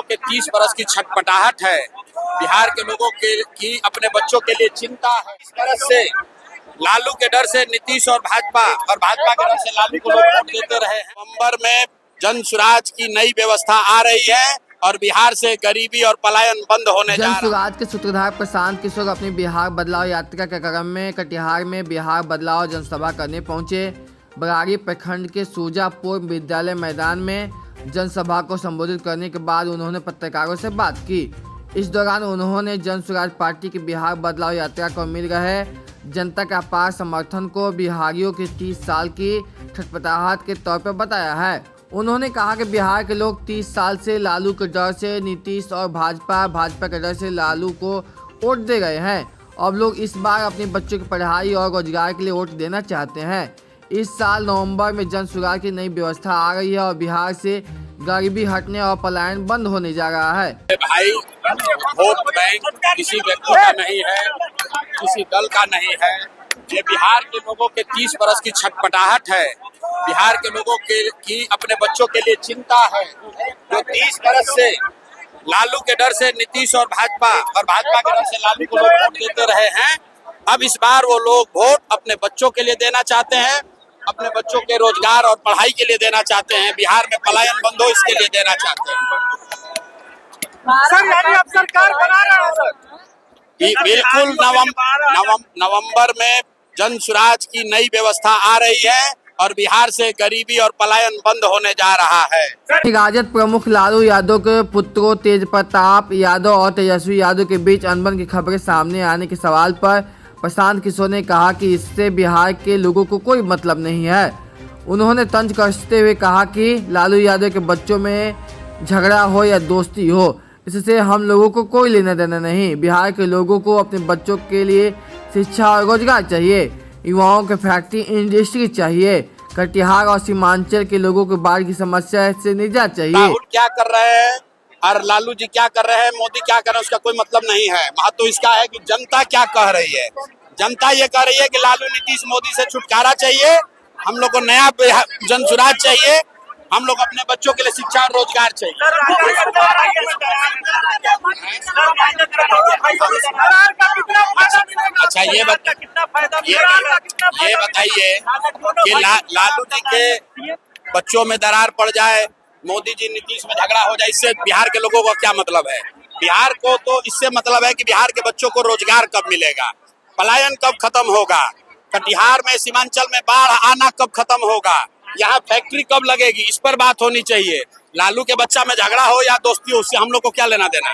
के 30 बरस की छटपटाहट है। बिहार के लोगों के की अपने बच्चों के लिए चिंता है। इस तरह से लालू के डर से नीतीश और भाजपा के डर से लालू को लोग वोट देते रहे हैं। नवंबर में जन सुराज की नई व्यवस्था आ रही है और बिहार से गरीबी और पलायन बंद होने जा रहा है। जन सुराज के सूत्रधार प्रशांत किशोर अपनी बिहार बदलाव यात्रा के क्रम में कटिहार में बिहार बदलाव जनसभा करने पहुंचे। बरारी प्रखंड के सूजापुर विद्यालय मैदान में जनसभा को संबोधित करने के बाद उन्होंने पत्रकारों से बात की। इस दौरान उन्होंने जन सुराज पार्टी की बिहार बदलाव यात्रा को मिल रहे जनता का अपार समर्थन को बिहारियों के 30 साल की छटपटाहट के तौर पर बताया है। उन्होंने कहा कि बिहार के लोग 30 साल से लालू के डर से नीतीश और भाजपा के डर से लालू को वोट दे गए हैं। अब लोग इस बार अपने बच्चों की पढ़ाई और रोजगार के लिए वोट देना चाहते हैं। इस साल नवंबर में जन सुराज की नई व्यवस्था आ रही है और बिहार से गरीबी हटने और पलायन बंद होने जा रहा है। भाई, वोट बैंक किसी व्यक्ति का नहीं है, किसी दल का नहीं है। ये बिहार के लोगों के 30 बरस की छटपटाहट है। बिहार के लोगों की अपने बच्चों के लिए चिंता है। जो 30 बरस से लालू के डर से नीतीश और भाजपा के डर से लालू को लोग वोट देते रहे हैं। अब इस बार वो लोग वोट अपने बच्चों के लिए देना चाहते हैं, अपने बच्चों के रोजगार और पढ़ाई के लिए देना चाहते हैं। बिहार में पलायन बंद हो इसके लिए देना चाहते हैं। सर यानी अब सरकार बना रहा है सर। बिल्कुल नवंबर में जन सुराज की नई व्यवस्था आ रही है और बिहार से गरीबी और पलायन बंद होने जा रहा है। राजद प्रमुख लालू यादव के पुत्रों तेज प्रताप यादव और तेजस्वी यादव के बीच अनबन की खबरें सामने आने के सवाल पर प्रशांत किशोर ने कहा कि इससे बिहार के लोगों को कोई मतलब नहीं है। उन्होंने तंज कसते हुए कहा कि लालू यादव के बच्चों में झगड़ा हो या दोस्ती हो, इससे हम लोगों को कोई लेना देना नहीं। बिहार के लोगों को अपने बच्चों के लिए शिक्षा और रोजगार चाहिए, युवाओं के फैक्ट्री इंडस्ट्री चाहिए। कटिहार और सीमांचल के लोगों को बाढ़ की समस्या से निजात चाहिए। राहुल क्या कर रहे हैं और लालू जी क्या कर रहे हैं, मोदी क्या कर रहे हैं, उसका कोई मतलब नहीं है। महत्व इसका है कि जनता क्या कह रही है। जनता ये कह रही है कि लालू नीतीश मोदी से छुटकारा चाहिए, हम लोग को नया जन सुराज चाहिए, हम लोग अपने बच्चों के लिए शिक्षा और रोजगार चाहिए। अच्छा ये बताइए कि लालू जी के बच्चों में दरार पड़ जाए, मोदी जी नीतीश में झगड़ा हो जाए, इससे बिहार के लोगों को क्या मतलब है? बिहार को तो इससे मतलब है कि बिहार के बच्चों को रोजगार कब मिलेगा, पलायन कब खत्म होगा, कटिहार में सीमांचल में बाढ़ आना कब खत्म होगा, यहाँ फैक्ट्री कब लगेगी, इस पर बात होनी चाहिए। लालू के बच्चा में झगड़ा हो या दोस्ती हो, उससे हम लोग को क्या लेना देना।